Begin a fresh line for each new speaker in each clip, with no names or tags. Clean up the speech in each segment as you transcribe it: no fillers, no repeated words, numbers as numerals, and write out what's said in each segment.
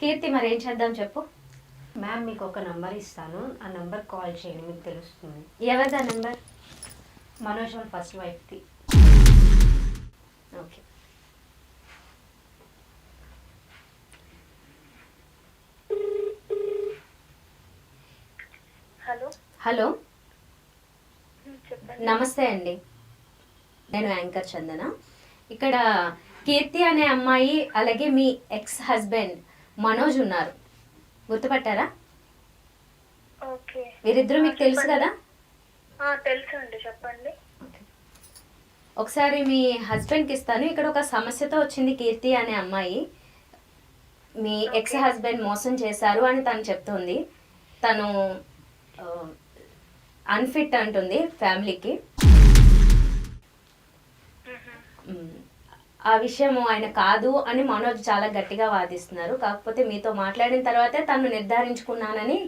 కీర్తి మరి ఏం చేద్దాం చెప్పు.
మ్యామ్ మీకు ఒక నంబర్ ఇస్తాను, ఆ నంబర్ కాల్ చేయండి, మీకు తెలుస్తుంది.
ఎవరిదా నెంబర్?
మనోజ్ వాళ్ళ ఫస్ట్ వైఫ్ది.
ఓకే.
హలో
హలో,
చెప్పండి.
నమస్తే అండి. నేను యాంకర్ చందన. ఇక్కడ కీర్తి అనే అమ్మాయి అలాగే మీ ఎక్స్ హస్బెండ్ మనోజ్ ఉన్నారు, గుర్తుపట్టారా?
ఓకే.
వీరిద్దరూ మీకు తెలుసు కదా?
తెలుసు అండి, చెప్పండి.
ఒకసారి మీ హస్బెండ్కి ఇస్తాను. ఇక్కడ ఒక సమస్యతో వచ్చింది కీర్తి అనే అమ్మాయి. మీ ఎక్స్ హస్బెండ్ మోసం చేశారు అని తను చెప్తుంది. తను అన్ఫిట్ అంటుంది ఫ్యామిలీకి. ఆ విషయం ఆయన కాదు అని మనోజ్ చాలా గట్టిగా వాదిస్తున్నారు. కాకపోతే మీతో మాట్లాడిన తర్వాతే తను నిర్ధారించుకున్నానని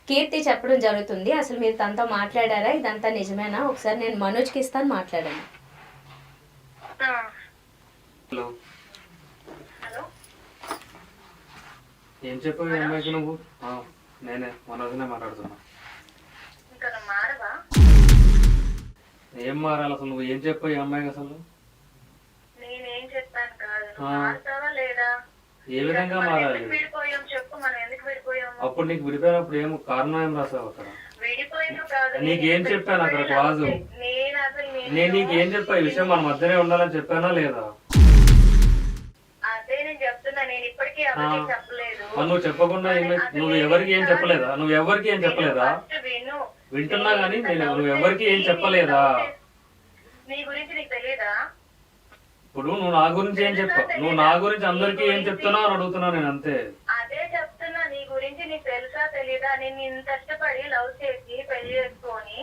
కీర్తి చెప్పడం జరుగుతుంది. అసలు మీరు తనతో మాట్లాడారా? ఇదంతా నిజమేనా? ఒకసారి నేను మనోజ్కి ఇస్తాను, మాట్లాడండి.
హలో,
హలో,
ఏం చెప్పావు ఈ అమ్మాయికి నువ్వు? నేనే మనోజ్నే మాట్లాడుతున్నా.
ఇంకా నువ్వు మారవా?
ఏం మారాలి అసలు? నువ్వు ఏం చెప్పావు ఈ అమ్మాయికి అసలు?
నేనేం చెప్పాను కాదు, నువ్వు మారుతావా లేదా?
ఏ విధంగా మారాలి?
ఎందుకు విడిపోయాం చెప్పు, మనం ఎందుకు విడిపోయాము?
అప్పుడు నీకు విడిపోయినప్పుడు ఏం కారణం ఏం రాసావు అక్కడ?
విడిపోయాము కాదు,
నీకేం చెప్పాను అక్కడ క్లాజు? నేను నీకేం చెప్పా? ఈ విషయం మన మధ్యనే ఉండాలని చెప్పానా లేదా?
అదే నేను చెప్తున్నా, నేను ఇప్పటికీ ఎవరికి చెప్పలేదు.
నువ్వు చెప్పకుండా నువ్వు ఎవరికి ఏం చెప్పలేదా? నువ్వు ఎవరికి ఏం చెప్పలేదా?
విను,
వింటున్నా గానీ నువ్వు ఎవరికి ఏం చెప్పలేదా?
నీ గురించి నీకు తెలియదా?
ఇప్పుడు నువ్వు నా గురించి ఏం చెప్పావు? నువ్వు నా గురించి అందరికీ ఏం చెప్తున్నావు అని అడుగుతున్నా నేను, అంతే.
అదే చెప్తున్నా, నీ గురించి నీకు తెలుసా తెలీదా? నేను ఇంత కష్టపడి లవ్ చేసి పెళ్లి చేసుకొని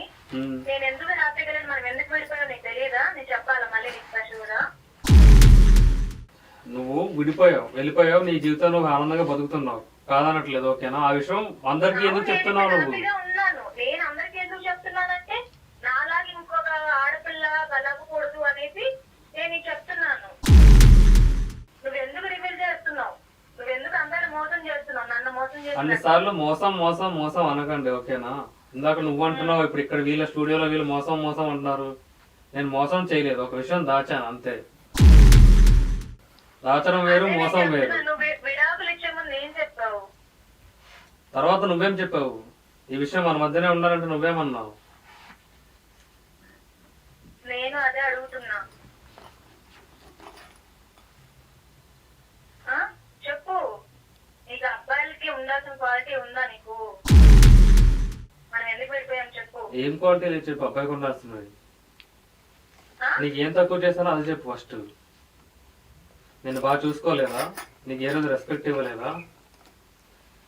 నేను ఎందుకు హ్యాపీగా లేదు, మనం ఎందుకు విడిపోయావు నీకు తెలియదా? నేను చెప్పాలా మళ్ళీ నీకు స్పెషల్గా?
నువ్వు విడిపోయావు, వెళ్ళిపోయావు, నీ జీవితం నువ్వు ఆనందంగా బతుకుతున్నావు, కాదనట్లేదు, ఓకేనా? ఆ విషయం అందరికి ఎందుకు చెప్తున్నావు నువ్వు?
ఉన్నాను, నేను అందరికి ఎందుకు చెప్తున్నానంటే నాలాగా ఇంకొక ఆడపిల్ల కలగకూడదు అనేసి నేను నీకు చెప్తున్నాను. నువ్వెందుకు రివీల్ చేస్తున్నావు? నువ్వెందుకు అందరిని మోసం చేస్తున్నావు? నన్ను మోసం
అన్ని
చేస్తున్నావు.
సార్లు మోసం మోసం మోసం అనకండి, ఓకేనా? ఇందాక నువ్వు అంటున్నావు, ఇప్పుడు ఇక్కడ వీళ్ళ స్టూడియోలో వీళ్ళు మోసం మోసం అంటున్నారు. నేను మోసం చేయలేదు, ఒక విషయం దాచాను అంతే. దాచడం వేరు, మోసం వేరు.
నువ్వు విడాకులు ఇచ్చే ముందు ఏం చెప్పావు?
తర్వాత నువ్వేం చెప్పావు? ఈ విషయం మన మధ్యనే ఉండాలంటే నువ్వేమన్నావు?
నేను అదే అడుగుతున్నా. చెప్పు, నీకు అబ్బాయిలకి ఉండాల్సిన క్వాలిటీ ఉందా నీకు? మనం ఎందుకు వెళ్ళిపోయాం చెప్పు.
ఏం క్వాలిటీ లేదు చెప్పు, అబ్బాయికి ఉండాల్సినది. నీకు ఏం తక్కువ చేశానో అది చెప్పు ఫస్ట్. నేను బాగా చూసుకోలేదా? నీకు ఏ రోజు రెస్పెక్ట్ ఇవ్వలేదా?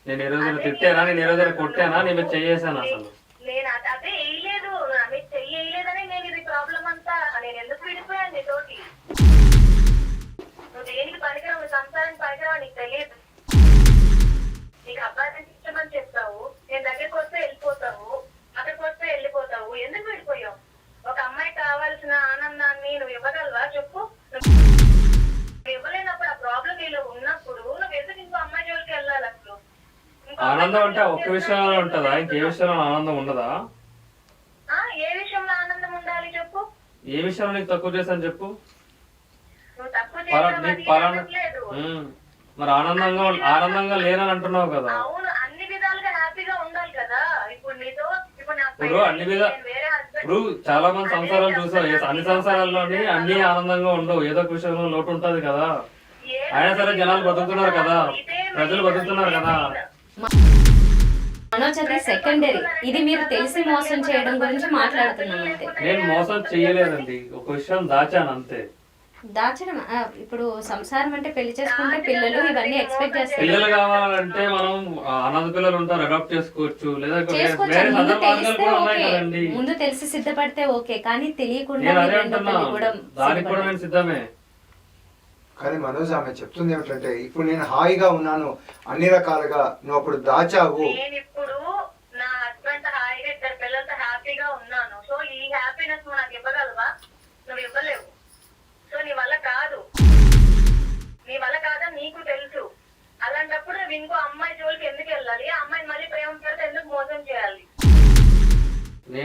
నేను ఏ రోజు తిట్టానా? నేను ఏ రోజు కొట్టానా? నీ మీద చేసాను అసలు?
నేను అదే వేయలేదు, మీకు చెయ్యలేదని నేను ఇది ప్రాబ్లం అంతా. నేను ఎందుకు విడిపోయాను నీతోటి? నువ్వు దేనికి పనికిరావు, నువ్వు సంసారానికి పనికిరావు, నీకు తెలియదు. నీకు అబ్బాయి ఇష్టమని చెప్తావు, నేను దగ్గరికి వస్తే వెళ్ళిపోతావు, అక్కడికి వస్తే వెళ్ళిపోతావు. ఎందుకు విడిపోయావు? ఒక అమ్మాయి కావాల్సిన ఆనందాన్ని నువ్వు ఇవ్వగలవా చెప్పు? నువ్వు ఇవ్వలేనప్పుడు, ఆ ప్రాబ్లం నీలో ఉన్నప్పుడు నువ్వు ఎందుకు ఇంకో అమ్మాయి జోలికి వెళ్ళాలి? అసలు
ఆనందం అంటే ఒక్క విషయంలో ఉంటుందా? ఇంకే విషయంలో ఆనందం ఉండదా?
ఏ విషయంలో ఆనందం ఉండాలి చెప్పు?
ఏ విషయంలో నీకు తక్కువ చేశాను చెప్పు?
నువ్వు తక్కువ చేయలేదు.
మరి ఆనందంగా లేనని అంటున్నావు కదా?
అవును, అన్ని విధాలుగా హ్యాపీగా ఉండాలి కదా. ఇప్పుడు నీతో
ఇప్పుడు అన్ని ఇప్పుడు చాలా మంది సంసారాలు చూసావు, అన్ని సంసారాల్లోని అన్ని ఆనందంగా ఉండవు, ఏదో ఒక విషయంలో లోటు ఉంటది కదా. అయినా సరే జనాలు బతుకుతున్నారు కదా, ప్రజలు బతుకుతున్నారు కదా.
మనోజ్ అది సెకండరీ. ఇది మీరు తెలిసి మోసం చేయడం గురించి మాట్లాడుతున్నాం అంతే.
నేను మోసం చేయలేదండి, ఒక విషయం దాచాను అంతే.
దాచడం ఇప్పుడు సంసారం అంటే పెళ్లి చేసుకుంటే పిల్లలు ఇవన్నీ ఎక్స్పెక్ట్ చేస్తారు.
పిల్లలు కావాలంటే మనం అనాథ పిల్లలు ఉంటారు, అడాప్ట్ చేసుకోవచ్చు, లేదా
ముందు తెలిసి సిద్ధపడితే ఓకే, కానీ తెలియకుండా
నేను అదే అంటున్నా, దానికి కూడా నేను సిద్ధమే.
కానీ మనోజ్ ఆమె చెప్తుంది ఏమిటంటే, ఇప్పుడు నేను హాయిగా ఉన్నాను అన్ని రకాలుగా, నువ్వు అప్పుడు దాచావు.
నేను ఇప్పుడు నా హస్బెండ్ హాయిగా ఇద్దరు పిల్లలతో హ్యాపీగా ఉన్నాను. సో ఈ హ్యాపీనెస్ నువ్వు నాకు ఇవ్వగలవా? నువ్వు ఇవ్వలేవు. సో నీ వల్ల కాదు, నీ వల్ల కాదని నీకు తెలుసు. అలాంటప్పుడు నువ్వు ఇంకో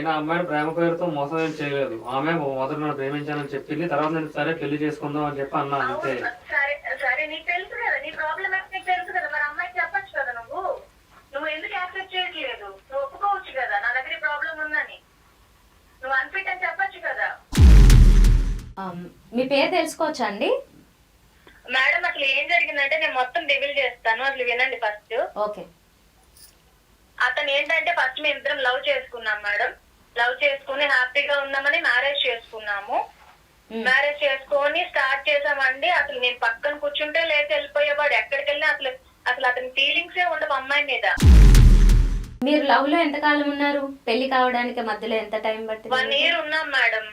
నేను ఆ అమ్మాయిని ప్రేమ పేరుతో మోసం ఏం చేయలేదు. ఆమె మొదట నన్ను ప్రేమించానని చెప్పింది, తర్వాత నేను సరే పెళ్లి చేసుకుందాం అని చెప్పి అన్నా అంతే.
సరే సరే, నీకు తెలుసు కదా నీ ప్రాబ్లం నీకు తెలుసు కదా, మరి అమ్మాయికి చెప్పొచ్చు కదా. నువ్వు ఎందుకు యాక్సెప్ట్ చేయట్లేదు? నువ్వు ఒప్పుకోవచ్చు కదా నా దగ్గర ప్రాబ్లం ఉందని. నువ్వు అన్ఫిట్ అని చెప్పొచ్చు కదా.
మీ పేరు తెలుసుకోవచ్చా అండి?
మేడం అసలు ఏం జరిగిందంటే నేను మొత్తం రివీల్ చేస్తాను, అసలు వినండి ఫస్ట్.
ఓకే.
అతను ఏంటంటే ఫస్ట్ మేము ఇద్దరం లవ్ చేసుకున్నాం మేడం. లవ్ చేసుకుని హ్యాపీగా ఉన్నామని మ్యారేజ్ చేసుకున్నాము. మ్యారేజ్ చేసుకొని స్టార్ట్ చేసామండి. అసలు నేను పక్కన కూర్చుంటే లేచి వెళ్ళిపోయేవాడు. ఎక్కడికి వెళ్ళినా అసలు అతని ఫీలింగ్సే ఉండవు అమ్మాయి మీద.
మీరు లవ్ లో ఎంత కాలం ఉన్నారు? పెళ్లి కావడానికి మధ్యలో ఎంత టైం పట్టింది?
1 year ఉన్నాం మేడం.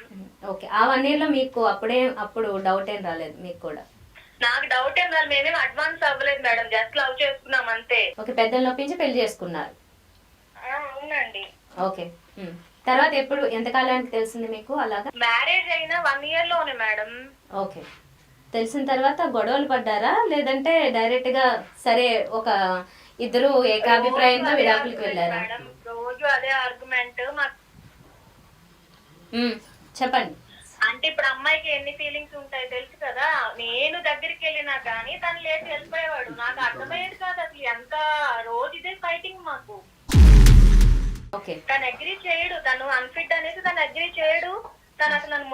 ఓకే. ఆ 1 year లో మీకు అప్పుడు డౌట్ ఏం రాలేదు మీకు కూడా?
నాకు డౌట్ ఏం రాదు, మేమేం అడ్వాన్స్ అవ్వలేదు మేడం, జస్ట్ లవ్ చేసుకున్నాం అంతే.
ఓకే, పెద్దలు నొప్పించి పెళ్లి చేసుకున్నారు.
అవునండి.
ఓకే. తర్వాత ఎప్పుడు ఎంత కాలానికి తెలిసింది మీకు అలాగా?
మ్యారేజ్ అయిన 1 year లోనే మేడం.
ఓకే. తెలిసిన తర్వాత గొడవలు పడ్డారా, లేదంటే డైరెక్ట్ గా సరే ఒక ఇద్దరు ఏకాభిప్రాయంతో విడాకులకు వెళ్ళారా?
మేడం రోజు అదే ఆర్గ్యుమెంట్.
చెప్పండి.
అంటే ఇప్పుడు అమ్మాయికి ఎన్ని ఫీలింగ్స్ ఉంటాయి తెలుసు కదా. నేను దగ్గరికి వెళ్ళినా కానీ తను లేచి వెళ్ళిపోయేవాడు. నాకు అర్థమయ్యేది కాదు అసలు. ఎంత రోజు ఇదే ఫైటింగ్ మాకు.
ఓకే.
తను అగ్రీ చేయడు, తను అన్ఫిట్ అనేది తను అగ్రీ చేయడు. తను అసలు నన్ను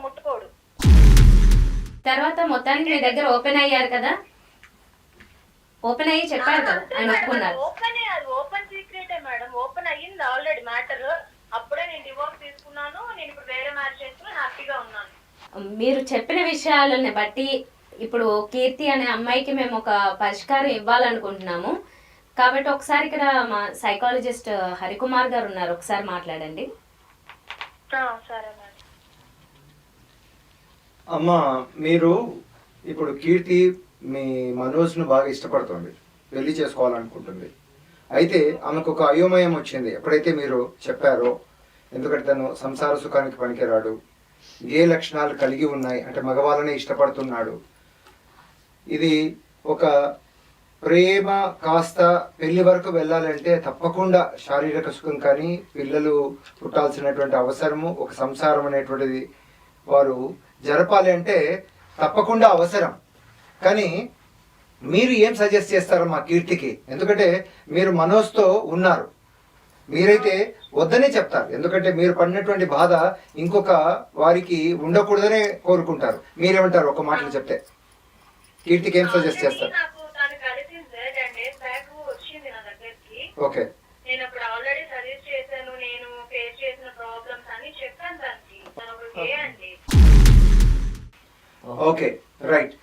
ముట్టుకోడు.
తర్వాత మొత్తానికి మీ దగ్గర ఓపెన్ అయ్యారు కదా? ఓపెన్ అయ్యి చెప్పారు కదా, ఆయన ఒప్పుకున్నారు.
ఓపెన్ సీక్రెటే మేడం. ఓపెన్ అయ్యింది ఆల్రెడీ మ్యాటర్. అప్పుడే నేను డివోర్స్ తీసుకున్నాను. నేను ఇప్పుడు వేరే మ్యారేజ్ చేసుకుని హ్యాపీగా ఉన్నాను.
మీరు చెప్పిన విషయాలని బట్టి ఇప్పుడు కీర్తి అనే అమ్మాయికి మేము ఒక పరిష్కారం ఇవ్వాలనుకుంటున్నాము. కాబట్టి ఒకసారి ఇక్కడ మా సైకాలజిస్ట్ హరికుమార్ గారు ఉన్నారు, ఒకసారి మాట్లాడండి.
సరే మేడం.
అమ్మా, మీరు ఇప్పుడు కీర్తి మీ మనోజ్ను బాగా ఇష్టపడుతుంది, పెళ్లి చేసుకోవాలనుకుంటుంది. అయితే ఆమెకు ఒక అయోమయం వచ్చింది ఎప్పుడైతే మీరు చెప్పారో. ఎందుకంటే తను సంసార సుఖానికి పనికిరాడు, ఏ లక్షణాలు కలిగి ఉన్నాయి అంటే మగవాళ్ళనే ఇష్టపడుతున్నాడు. ఇది ఒక ప్రేమ కాస్త పెళ్లి వరకు వెళ్ళాలంటే తప్పకుండా శారీరక సుఖం కానీ పిల్లలు పుట్టాల్సినటువంటి అవసరము, ఒక సంసారం అనేటువంటిది వారు జరపాలి అంటే తప్పకుండా అవసరం. కానీ మీరు ఏం సజెస్ట్ చేస్తారు మా కీర్తికి? ఎందుకంటే మీరు మనోజ్తో ఉన్నారు, మీరైతే వద్దనే చెప్తారు. ఎందుకంటే మీరు పడినటువంటి బాధ ఇంకొక వారికి ఉండకూడదనే కోరుకుంటారు. మీరేమంటారు ఒక మాటలు చెప్తే? కీర్తికి ఏం సజెస్ట్ చేస్తారు? ఓకే.
నేను అప్పుడు ఆల్రెడీ సజెస్ట్ చేశాను, నేను ఫేస్ చేసిన ప్రాబ్లమ్స్ అని చెప్పాను దానికి.
Okay, right.